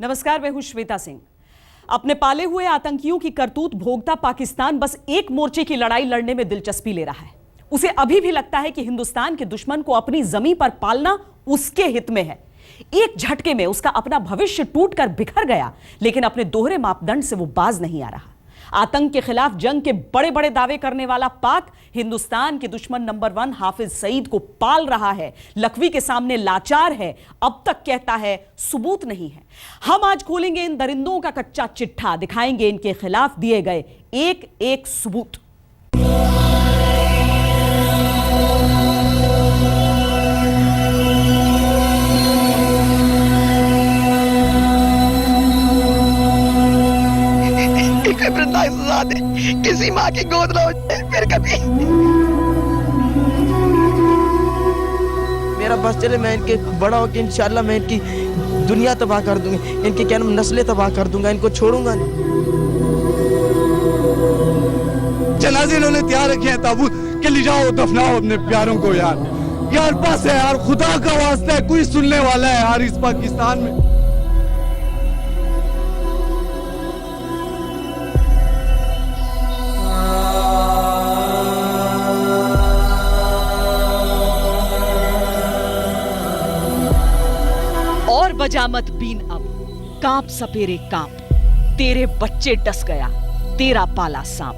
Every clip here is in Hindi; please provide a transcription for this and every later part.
नमस्कार, मैं हूं श्वेता सिंह। अपने पाले हुए आतंकियों की करतूत भोगता पाकिस्तान बस एक मोर्चे की लड़ाई लड़ने में दिलचस्पी ले रहा है। उसे अभी भी लगता है कि हिंदुस्तान के दुश्मन को अपनी जमीन पर पालना उसके हित में है। एक झटके में उसका अपना भविष्य टूटकर बिखर गया, लेकिन अपने दोहरे मापदंड से वो बाज नहीं आ रहा। आतंक के खिलाफ जंग के बड़े बड़े दावे करने वाला पाक हिंदुस्तान के दुश्मन नंबर 1 हाफिज सईद को पाल रहा है। लखवी के सामने लाचार है, अब तक कहता है सबूत नहीं है। हम आज खोलेंगे इन दरिंदों का कच्चा चिट्ठा, दिखाएंगे इनके खिलाफ दिए गए एक एक सबूत। किसी माँ की गोद ना उठे फिर कभी। मेरा बस चले, मैं इनके बड़ा होकर इंशाल्लाह मैं इनकी दुनिया तबाह कर दूंगा, इनकी क्या नाम नस्लें तबाह कर दूंगा, इनको छोड़ूंगा नहीं। जनाजे इन्होंने तैयार रखे हैं ताबूत के ले जाओ दफनाओ अपने प्यारों को। यार बस है यार, खुदा का वास्ता है, कोई सुनने वाला है यार इस पाकिस्तान में। बजामत बीन अब कांप सपेरे कांप, तेरे बच्चे डस गया तेरा पाला सांप।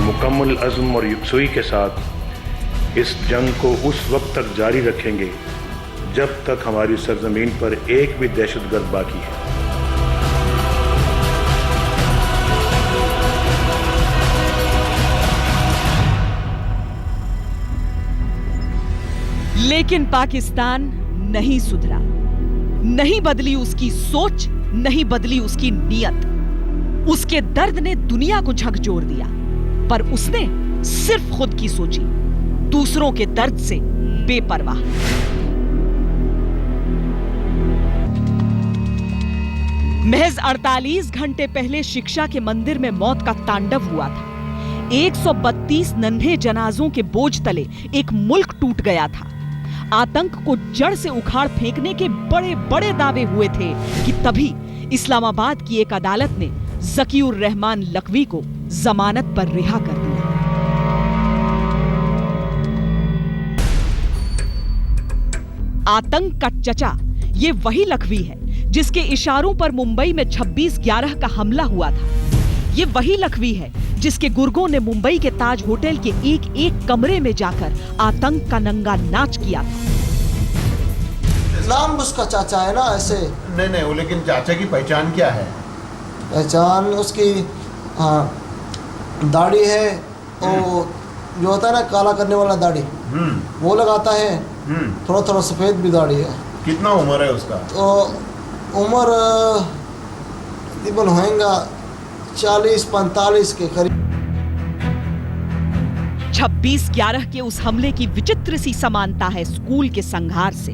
मुकम्मल अज़्म और यकसुई के साथ इस जंग को उस वक्त तक जारी रखेंगे जब तक हमारी सरजमीन पर एक भी दहशतगर्द बाकी है। लेकिन पाकिस्तान नहीं सुधरा, नहीं बदली उसकी सोच, नहीं बदली उसकी नीयत। उसके दर्द ने दुनिया को झकझोर दिया, पर उसने सिर्फ खुद की सोची, दूसरों के दर्द से बेपरवाह। महज 48 घंटे पहले शिक्षा के मंदिर में मौत का तांडव हुआ था। 132 नन्हे जनाजों के बोझ तले एक मुल्क टूट गया था। आतंक को जड़ से उखाड़ फेंकने के बड़े बड़े दावे हुए थे कि तभी इस्लामाबाद की एक अदालत ने ज़कीउर रहमान लखवी को जमानत पर रिहा कर दिया। आतंक का चचा ये वही लखवी है जिसके इशारों पर मुंबई में 26/11 का हमला हुआ था। ये वही लखवी है जिसके गुर्गों ने मुंबई के ताज होटल के एक एक कमरे में जाकर आतंक का नंगा नाच किया था। नाम उसका चाचा है ना, ऐसे नहीं वो, लेकिन चाचा की पहचान क्या है? पहचान उसकी दाढ़ी है, वो जो होता है ना काला करने वाला दाढ़ी, वो लगाता है। थोड़ा थोड़ा सफेद भी दाढ़ी है। कितना उम्र है उसका? तो उम्र तकरीबन होएगा 40-45 के करीब। 26/11 के उस हमले की विचित्र सी समानता है स्कूल के संघार से।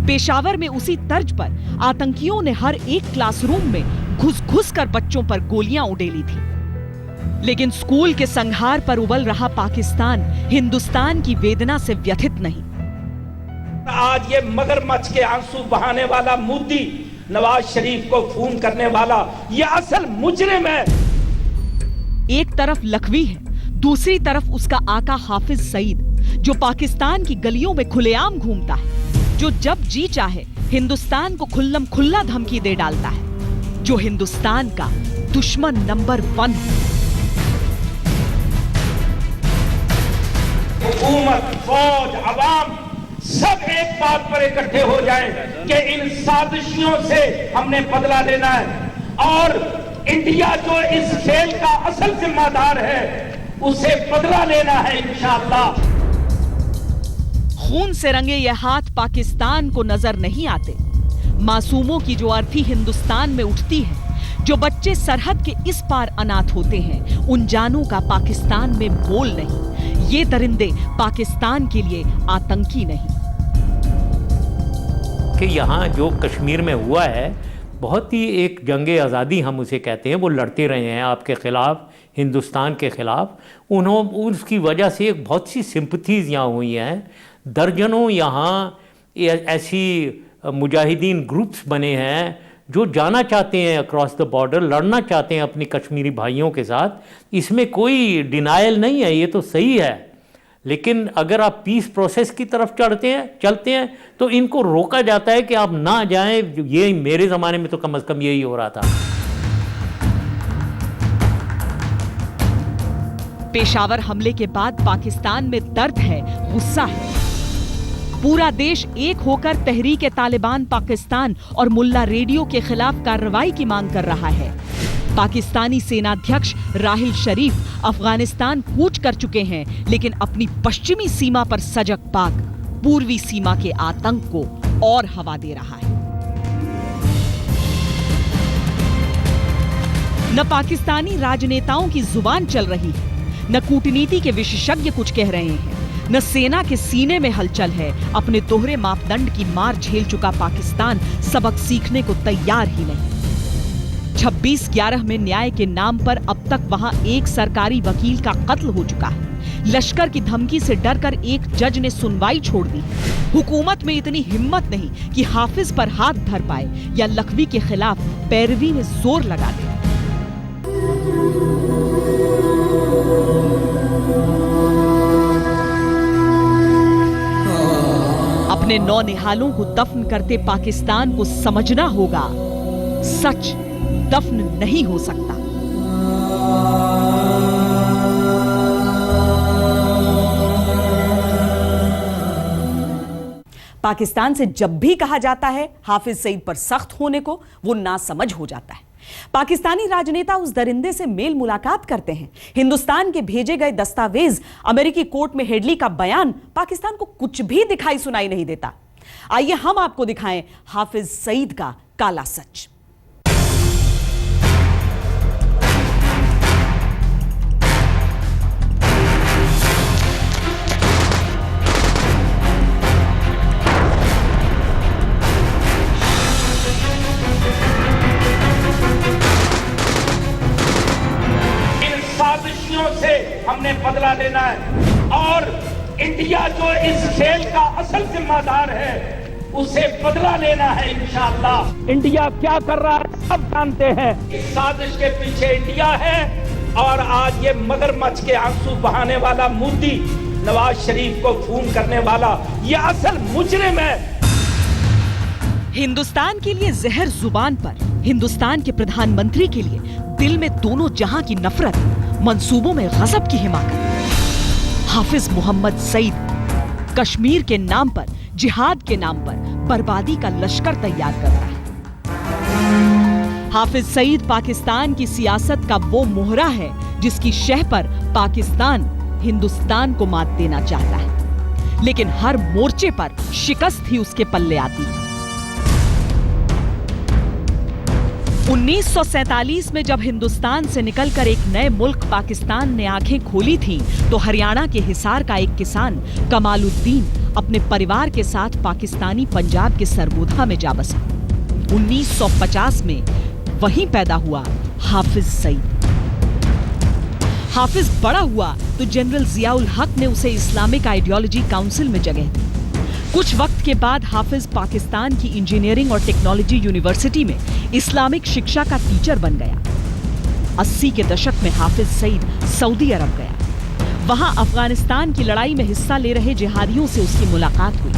पेशावर में उसी तर्ज पर आतंकियों ने हर एक क्लासरूम में घुस-घुस कर बच्चों पर गोलियां उड़ेली थी। लेकिन स्कूल के संघार पर उबल रहा पाकिस्तान हिंदुस्तान की वेदना से व्यथित नहीं। आज ये मगरमच्छ के आंसू बहाने वाला मोदी, नवाज शरीफ को खून करने वाला, ये असल मुजरिम है। एक तरफ लखवी है, दूसरी तरफ उसका आका हाफिज सईद, जो पाकिस्तान की गलियों में खुलेआम घूमता है, जो जब जी चाहे हिंदुस्तान को खुल्लम खुल्ला धमकी दे डालता है, जो हिंदुस्तान का दुश्मन नंबर 1 है। हुकूमत, फौज, अवाम सब एक बात पर इकट्ठे हो जाएं कि इन साजिशों से हमने बदला लेना है, और इंडिया जो इस खेल का असल जिम्मेदार है उसे बदला लेना है इंशाअल्लाह। खून से रंगे ये हाथ पाकिस्तान को नजर नहीं आते। मासूमों की जो अर्थी हिंदुस्तान में उठती है, जो बच्चे सरहद के इस पार अनाथ होते हैं, उन जानों का पाकिस्तान में मोल नहीं। ये दरिंदे पाकिस्तान के लिए आतंकी नहीं। कि यहाँ जो कश्मीर में हुआ है बहुत ही एक जंग आज़ादी हम उसे कहते हैं, वो लड़ते रहे हैं आपके ख़िलाफ़, हिंदुस्तान के ख़िलाफ़। उसकी वजह से एक बहुत सी सिंपथीज़ यहाँ हुई हैं। दर्जनों यहाँ ऐसी मुजाहिदीन ग्रुप्स बने हैं जो जाना चाहते हैं अक्रॉस द बॉर्डर, लड़ना चाहते हैं अपनी कश्मीरी भाइयों के साथ। इसमें कोई डिनायल नहीं है, ये तो सही है। लेकिन अगर आप पीस प्रोसेस की तरफ चलते हैं तो इनको रोका जाता है कि आप ना जाएं। ये मेरे ज़माने में तो कम से कम यही हो रहा था। पेशावर हमले के बाद पाकिस्तान में दर्द है, गुस्सा है। पूरा देश एक होकर तहरीक तालिबान पाकिस्तान और मुल्ला रेडियो के खिलाफ कार्रवाई की मांग कर रहा है। पाकिस्तानी सेनाध्यक्ष राहिल शरीफ अफगानिस्तान कूच कर चुके हैं, लेकिन अपनी पश्चिमी सीमा पर सजग पाक पूर्वी सीमा के आतंक को और हवा दे रहा है। न पाकिस्तानी राजनेताओं की जुबान चल रही है, न कूटनीति के विशेषज्ञ कुछ कह रहे हैं, न सेना के सीने में हलचल है। अपने दोहरे मापदंड की मार झेल चुका पाकिस्तान सबक सीखने को तैयार ही नहीं। 26/11 में न्याय के नाम पर अब तक वहां एक सरकारी वकील का कत्ल हो चुका है। लश्कर की धमकी से डरकर एक जज ने सुनवाई छोड़ दी। हुकूमत में इतनी हिम्मत नहीं कि हाफिज पर हाथ धर पाए या लखवी के खिलाफ पैरवी में जोर लगा दे। अपने नौनिहालों को दफन करते पाकिस्तान को समझना होगा, सच दफन नहीं हो सकता। पाकिस्तान से जब भी कहा जाता है हाफिज सईद पर सख्त होने को, वो नासमझ हो जाता है। पाकिस्तानी राजनेता उस दरिंदे से मेल मुलाकात करते हैं। हिंदुस्तान के भेजे गए दस्तावेज, अमेरिकी कोर्ट में हेडली का बयान, पाकिस्तान को कुछ भी दिखाई सुनाई नहीं देता। आइए हम आपको दिखाएं हाफिज सईद का काला सच। से हमने बदला लेना है और इंडिया जो इस खेल का असल जिम्मेदार है उसे बदला लेना है इंशाअल्लाह। इंडिया क्या कर रहा है सब जानते हैं। इस साजिश के पीछे इंडिया है और आज ये मगरमच्छ के आंसू बहाने वाला मोदी, नवाज शरीफ को खून करने वाला ये असल मुजरिम है। हिंदुस्तान के लिए जहर जुबान पर, हिंदुस्तान के प्रधानमंत्री के लिए दिल में दोनों जहां की नफरत, मंसूबों में गजब की हिमाकत। हाफिज मोहम्मद सईद कश्मीर के नाम पर, जिहाद के नाम पर बर्बादी का लश्कर तैयार कर रहा है। हाफिज सईद पाकिस्तान की सियासत का वो मोहरा है जिसकी शह पर पाकिस्तान हिंदुस्तान को मात देना चाहता है, लेकिन हर मोर्चे पर शिकस्त ही उसके पल्ले आती है। 1947 में जब हिंदुस्तान से निकलकर एक नए मुल्क पाकिस्तान ने आंखें खोली थीं, तो हरियाणा के हिसार का एक किसान कमालुद्दीन अपने परिवार के साथ पाकिस्तानी पंजाब के सरगोधा में जा बसा। 1950 में वहीं पैदा हुआ हाफिज सईद। हाफिज बड़ा हुआ तो जनरल जियाउल हक ने उसे इस्लामिक आइडियोलॉजी काउंसिल में जगह दी। कुछ वक्त के बाद हाफिज पाकिस्तान की इंजीनियरिंग और टेक्नोलॉजी यूनिवर्सिटी में इस्लामिक शिक्षा का टीचर बन गया। 80 के दशक में हाफिज सईद सऊदी अरब गया। वहां अफगानिस्तान की लड़ाई में हिस्सा ले रहे जिहादियों से उसकी मुलाकात हुई।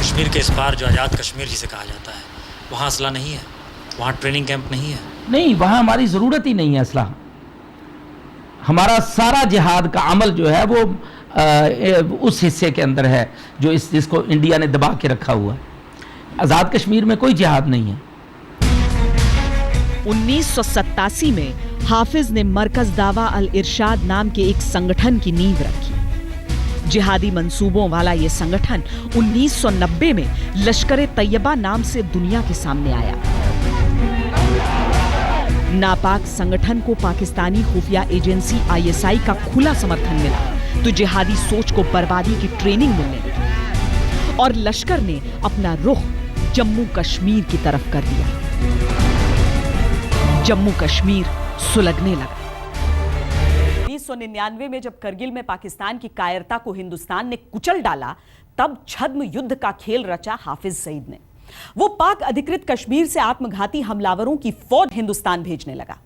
कश्मीर के इस पार जो आज़ाद कश्मीर जिसे कहा जाता है, वहाँ असला नहीं है, वहाँ ट्रेनिंग कैंप नहीं है। नहीं, वहाँ हमारी ज़रूरत ही नहीं है असला। हमारा सारा जिहाद का अमल जो है वो उस हिस्से के अंदर है जो जिसको इंडिया ने दबा के रखा हुआ है। आज़ाद कश्मीर में कोई जिहाद नहीं है। 1987 में हाफिज ने मरकज दावा अल इरशाद नाम के एक संगठन की नींव रखी। जिहादी मंसूबों वाला यह संगठन 1990 में लश्कर तैयबा नाम से दुनिया के सामने आया। नापाक संगठन को पाकिस्तानी खुफिया एजेंसी ISI का खुला समर्थन मिला तो जिहादी सोच को बर्बादी की ट्रेनिंग मिलने लगी और लश्कर ने अपना रुख जम्मू कश्मीर की तरफ कर दिया। जम्मू कश्मीर सुलगने लगा। 1999 में जब करगिल में पाकिस्तान की कायरता को हिंदुस्तान ने कुचल डाला, तब छद्म युद्ध का खेल रचा हाफिज सईद ने। वो पाक अधिकृत कश्मीर से आत्मघाती हमलावरों की फौज हिंदुस्तान भेजने लगा।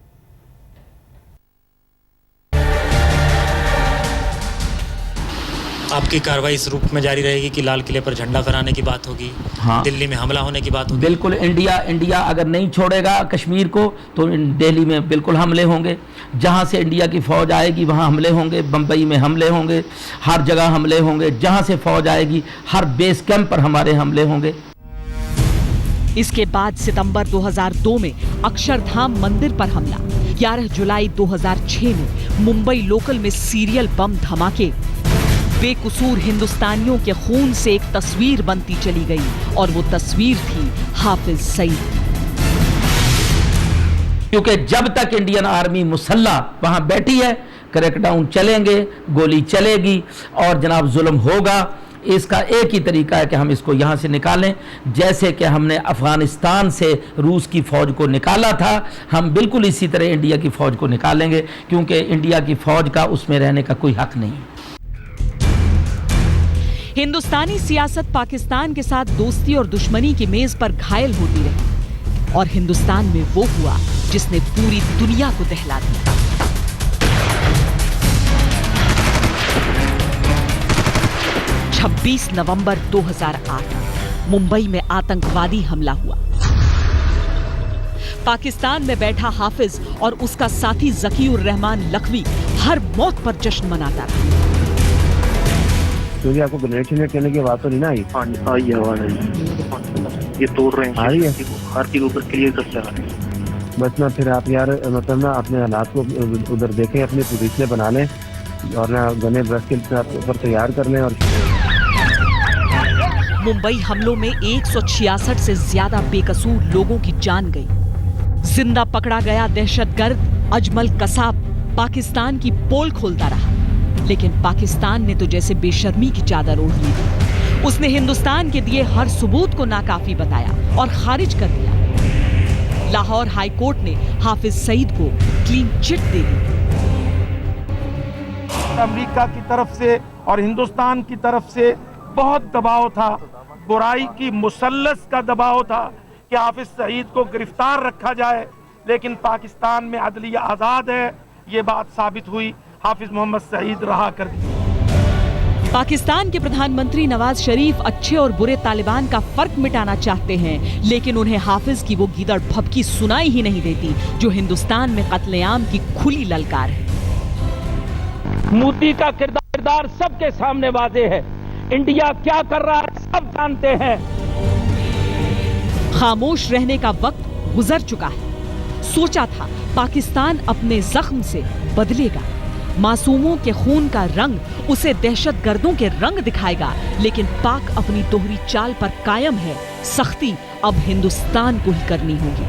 आपकी कार्रवाई इस रूप में जारी रहेगी कि लाल किले पर झंडा फहराने की बात होगी, हाँ, दिल्ली में हमला होने की बात होगी? बिल्कुल। इंडिया अगर नहीं छोड़ेगा कश्मीर को तो दिल्ली में बिल्कुल हमले होंगे। जहां से इंडिया की फौज आएगी वहां हमले होंगे, बंबई में हमले होंगे, हर जगह हमले होंगे। जहां से फौज आएगी हर बेस कैंप पर हमारे हमले होंगे। इसके बाद सितंबर 2002 में अक्षरधाम मंदिर पर हमला, 11 जुलाई 2006 में मुंबई लोकल में सीरियल बम धमाके। बेकसूर हिंदुस्तानियों के खून से एक तस्वीर बनती चली गई और वो तस्वीर थी हाफिज सईद। क्योंकि जब तक इंडियन आर्मी मुसल्ला वहां बैठी है, क्रैकडाउन चलेंगे, गोली चलेगी और जनाब जुल्म होगा। इसका एक ही तरीका है कि हम इसको यहां से निकालें, जैसे कि हमने अफगानिस्तान से रूस की फौज को निकाला था, हम बिल्कुल इसी तरह इंडिया की फौज को निकालेंगे, क्योंकि इंडिया की फौज का उसमें रहने का कोई हक नहीं है। हिंदुस्तानी सियासत पाकिस्तान के साथ दोस्ती और दुश्मनी की मेज पर घायल होती रही और हिंदुस्तान में वो हुआ जिसने पूरी दुनिया को दहला दिया। नवंबर 2008 मुंबई में आतंकवादी हमला हुआ। पाकिस्तान में बैठा हाफिज और उसका साथी जकीउर रहमान लखवी हर मौत पर जश्न मनाता रहा। तो आपको ग्रेनेड करने की बात तो नहीं ना आई? आई आवाज आई, ये तोड़ रहे हैं, आ रही है हर चीज ऊपर क्लियर करते हैं। बस ना फिर आप यार मतलब ना अपने हालात को उधर देखें, अपनी पोजीशन बना लें और ना गने ब्रश के ऊपर तैयार कर लें। और मुंबई हमलों में 166 से ज्यादा बेकसूर लोगों की जान गई। जिंदा पकड़ा गया दहशतगर्द अजमल कसाब पाकिस्तान की पोल खोलता रहा, लेकिन पाकिस्तान ने तो जैसे बेशर्मी की चादर ओढ़ ली थी। उसने हिंदुस्तान के दिए हर सबूत को नाकाफी बताया और खारिज कर दिया। लाहौर हाई कोर्ट ने हाफिज सईद को क्लीन चिट दे दी। अमेरिका की तरफ से और हिंदुस्तान की तरफ से बहुत दबाव था, बुराई की मुसल्लस का दबाव था कि हाफिज सईद को गिरफ्तार रखा जाए, लेकिन पाकिस्तान में अदलिया आजाद है, ये बात साबित हुई। हाफिज मोहम्मद सईद रहा कर दिया। पाकिस्तान के प्रधानमंत्री नवाज शरीफ अच्छे और बुरे तालिबान का फर्क मिटाना चाहते हैं, लेकिन उन्हें हाफिज की वो गीदड़ भभकी सुनाई ही नहीं देती जो हिंदुस्तान में कत्लेआम की खुली ललकार है। मोदी का किरदार सबके सामने वाज़ेह है। इंडिया क्या कर रहा है सब जानते हैं। खामोश रहने का वक्त गुजर चुका है। सोचा था पाकिस्तान अपने जख्म से बदलेगा, मासूमों के खून का रंग उसे दहशतगर्दों के रंग दिखाएगा, लेकिन पाक अपनी दोहरी चाल पर कायम है। सख्ती अब हिंदुस्तान को ही करनी होगी।